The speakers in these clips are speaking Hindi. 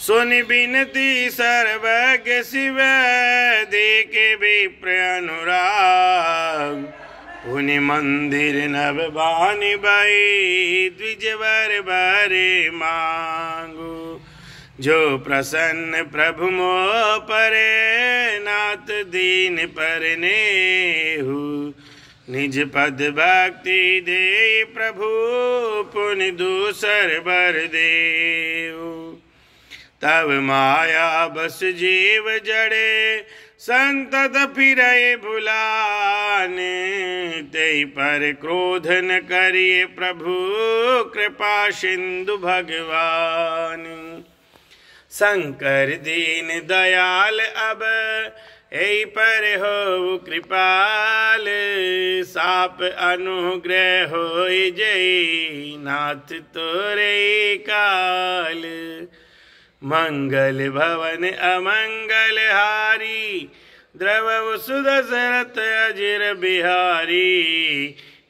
सुनि बिनती सर्वज्ञ शिव देखे विप्र अनुराग। पुनि मंदिर नव बानि भई द्विज वर बरे मांगो। जो प्रसन्न प्रभु मोह परे नाथ दीन पर नेहु। निज पद भक्ति दे प्रभु पुनि दूसर बर देहु। तब माया बस जीव जड़े संतत फिरे भुलाने। ते पर क्रोध न करिए प्रभु कृपा सिंधु भगवान। शंकर दीन दयाल अब ऐ पर हो कृपाल। साप अनुग्रह हो जय नाथ तोरे काल। मंगल भवन अमंगल हारी द्रव सुदशरथ अजिर बिहारी।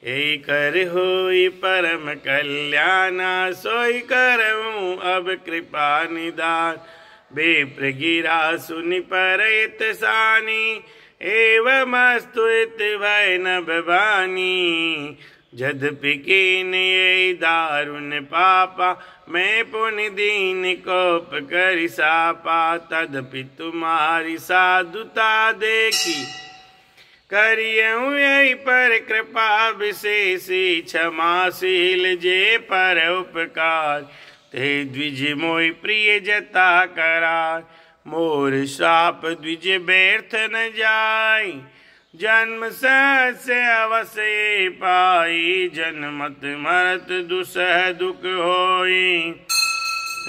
ऐ कर होई परम कल्याणा सोई करऊं अब कृपा निदान। विप्र गिरा सुनि परहित सानी एवमस्तु इति भय न भवानी। यद्यपि कीन ये दारुण पापा मैं पुनि दीन कोप करि सापा। तदपि तुम्हारी साधुता देखी करियऊं यही पर कृपा विशेषी। क्षमाशील जे पर उपकार ते द्विज मोहि प्रिय जता करार। मोर शाप द्विज व्यर्थ न जाय जन्म से अवश्य पाई। जन्मत मरत दुसह दुख होई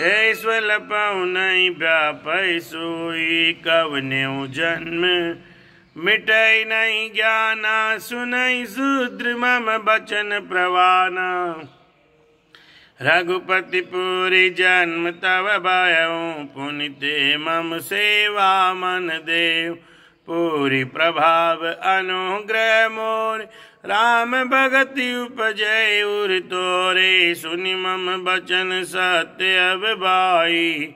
ऐश्वर पौ नहीं व्यापै सोई। कवन्यो जन्म मिटै नहीं ज्ञाना सुनै शूद्र मम बचन प्रवाना। रघुपति पुरी जन्म तव भयऊं पुनिते मम सेवा मन देव। पूरी प्रभाव अनुग्रह मोर राम भगति उपजय उर तोरे। सुनि मम बचन सत्य अब भाई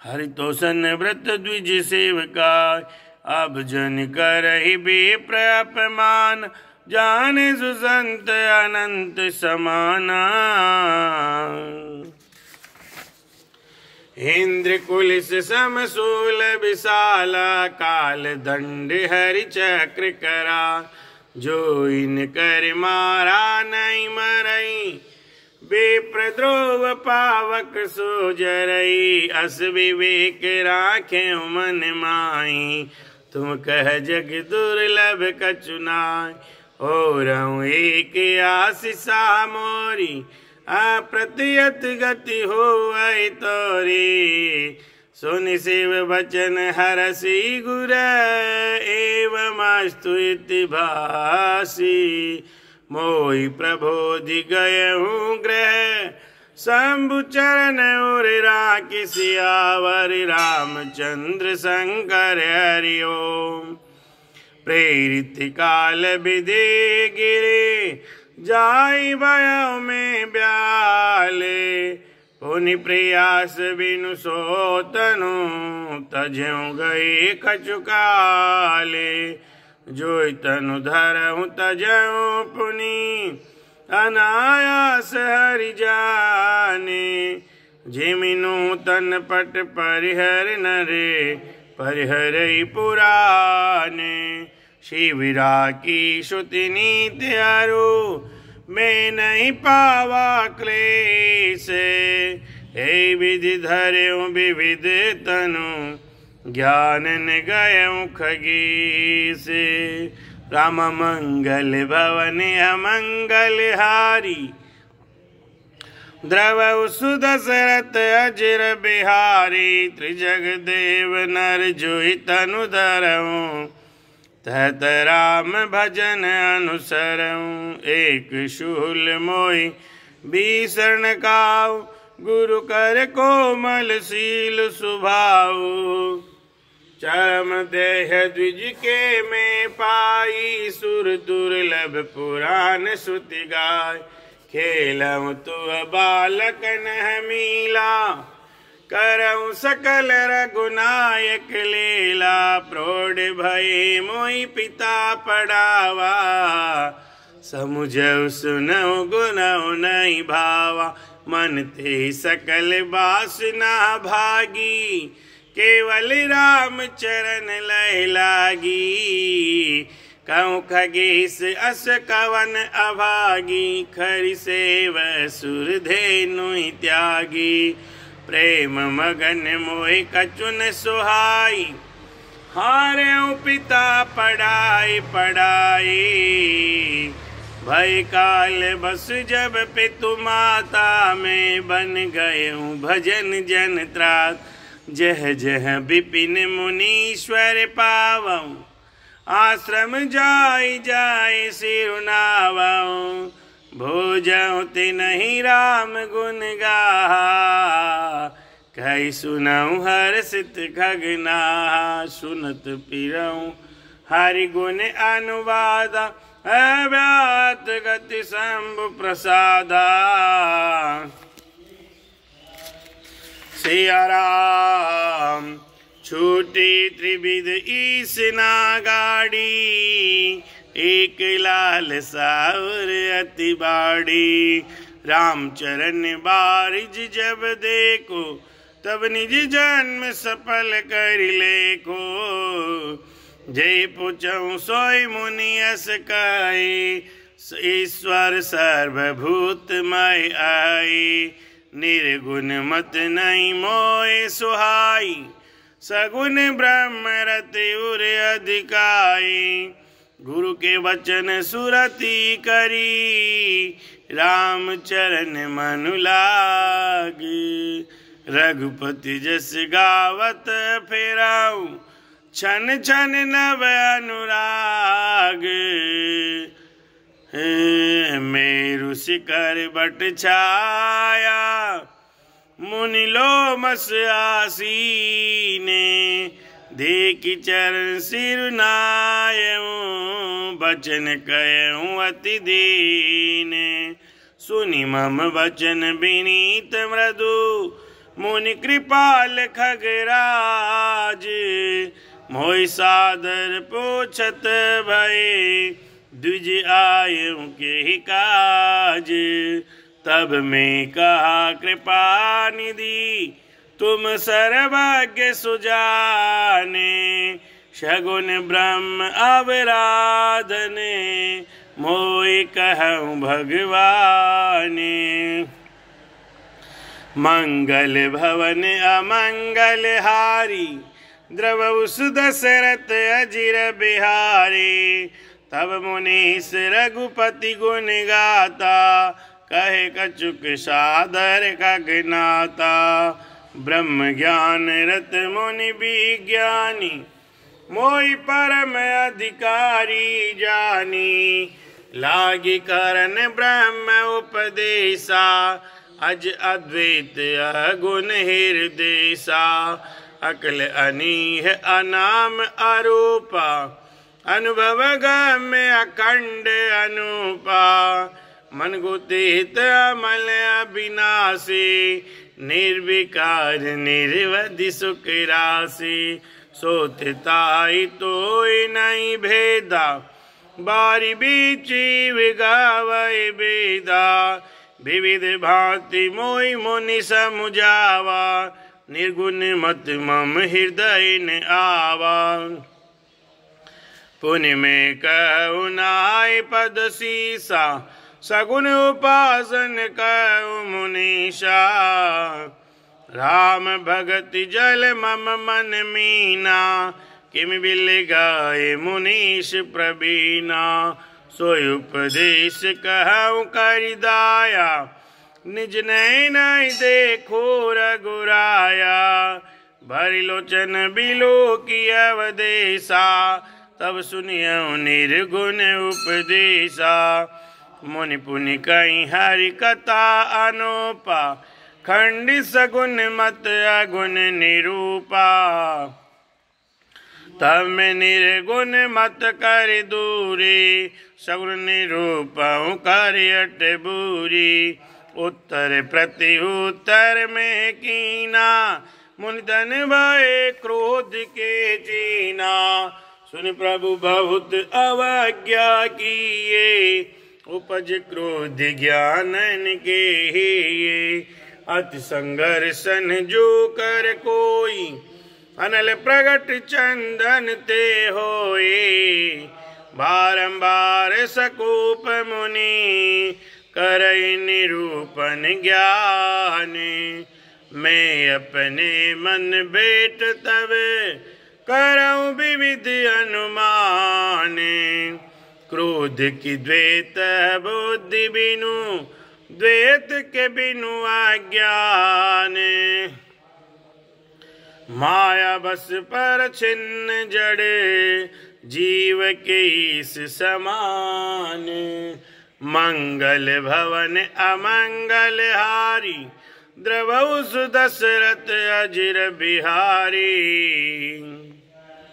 हरितोषण व्रत द्विज सेवकाय। अब जन करहि विप्र अपमान जाने सुसंत अनंत समाना। इंद्र कुलिस समसूल विशाला काल दंड हरि चक्र करा। जो इन कर मारा नहीं मरई विप्रद्रोव पावक सो जरई। अस विवेक राखे मन माई तुम कह जग दुर्लभ कचुनाय। और एक आशीषा मोरी अप्रतियत गति हो तोरी। सुनि शिव वचन हरसि गुर एवमस्तु इति भासी। मोहि प्रबोधि गयहूँ ग्रह शंभु चरण और राखि सियावर। रामचंद्र शंकर हरि ओम। प्रेरित काल विधि गिरे जाई भयो में ब्याले। पुनि प्रयास बिनु सोतनु तज्यों गए कचुकाले। जो तनु धरहूँ तज्यों पुनि अनायास हरि जाने। जिमिनु तन पट परिहर नरे परिहरई पुराने। शिविरा की श्रुति नीति अरु मैं नहीं पावा क्लेश। हे विधि धर्यों विविध तनु ज्ञान न गयों खगेश। राम मंगल भवन अमंगल हारी द्रव सुदशरथ अजिर बिहारी। त्रिजग देव नर जोहि तनु धरऊं तहत राम भजन अनुसरऊं। एक शूल मोहि भीषण काऊ गुरु कर कोमल शील सुभाऊ। चरम देह द्विज के में पाई सुर दुर्लभ पुराण श्रुति गाय। खेलऊं तु बालक नह मीला करऊँ सकल रघुनायक लीला, प्रौढ़ भये मोहि पिता पढ़ावा, समुझऊ सुनऊ गुनऊ नहीं भावा, मन ते सकल वासना भागी, केवल राम चरण लय लागी, कहूँ खगेश अस कवन अभागी, खरि सेव सुर धेनु त्यागी, प्रेम मगन मोहि कछुन सुहाई, हारेऊ पिता पढ़ाई पढ़ाई, भय काल बस जब पितु माता में, बन गयऊँ भजन जन त्रास, जह जह विपिन मुनीश्वर पावऊँ, आश्रम जाय जाय सिरुनावऊँ, भोजऊँ तिन्हि राम गुण गाहा, कहि सुनऊँ हर्षित खगनाहा, सुनत पिरऊँ हरि गुण अनुवादा, अव्यात गति शंभु प्रसादा, सिया राम छूटी त्रिविध ईसना गाड़ी, एक लाल सावर अति बाड़ी, रामचरण बारिज जब देखो, तब निज जन्म सफल कर लेखो, जय पुछऊँ सोई मुनि अस कहे, ईश्वर सर्वभूतमय आई, निर्गुण मत नहीं मोय सुहाई, सगुण ब्रह्म रति उर अधिकाई, गुरु के वचन सुरति करी, राम चरण मनु लागी, रघुपति जस गावत फिराऊँ, छन छन नव अनुराग, मेरु शिखर बट छाया, मुनि लोमस आसीने, देखि चरण सिरुनायऊँ, बचन कहऊँ अति दीने, सुनि मम वचन विनीत मृदु, मुनि कृपाल खगराज, मोहि सादर पूछत भये, द्विज आयऊँ के काज, तब मैं कहा कृपा निधि, तुम सर्वज्ञ सुजाने, सगुन ब्रह्म अवराधने, मोहि कहऊँ भगवाने, मंगल भवन अमंगल हारी, द्रवहु सुदशरथ अजिर बिहारी, तब मुनीश रघुपति गुण गाता, कहे कछुक सादर खगनाता, ब्रह्म ज्ञान रत मुनि विज्ञानी, मोहि परम अधिकारी जानी, लागी करन ब्रह्म उपदेशा, अज अद्वैत अगुण हृदेशा, अकल अनीह अनाम अरूपा, अनुभव गम्य अखंड अनुपा, मन गुतिहित अमल अविनाशी, निर्विकार निर्वधि सुख राशि, सोतताई तोय नहीं भेदा, बारी बीची विगावै वेदा, विविध भांति मोहि मुनि समुझावा, निर्गुण मत मम हृदय न आवा, पुण्य में कहूँ नाय पद सीसा, सगुण उपासन कहूँ मुनीषा, राम भगति जल मम मन मीना, किम बिल गाय मुनीष प्रवीणा, सोय उपदेश कहूँ करिदाया, निज नैन देखो रघुराया, भरि लोचन बिलो की अवदेशा, तब सुनियो निर्गुण उपदेशा, मुनि पुनि कहीं हरि कथा अनुपा, खंड सगुण मत अगुण निरूपा, तब में निर्गुण मत कर दूरी, सगुण निरूपऊँ कर अट बूरी, उत्तर प्रत्युत्तर में कीना, मुनितन भय क्रोध के चीना। सुन प्रभु बहुत अवज्ञा किए, उपज क्रोध ज्ञानन के ये। अति संघर्षन जो कर कोई, अनल प्रगट चंदन ते होए। बारंबार सकोप मुनि, करई निरूपण ज्ञान। मैं अपने मन बेट तब, करऊं विविध अनुमान। क्रोध की द्वेत बुद्धि बिनु, द्वेत के बिनु अज्ञान। माया बस पर छिन्न जड़, जीव के इस समान। मंगल भवन अमंगल हारी, द्रवौ सुदशरथ अजिर बिहारी।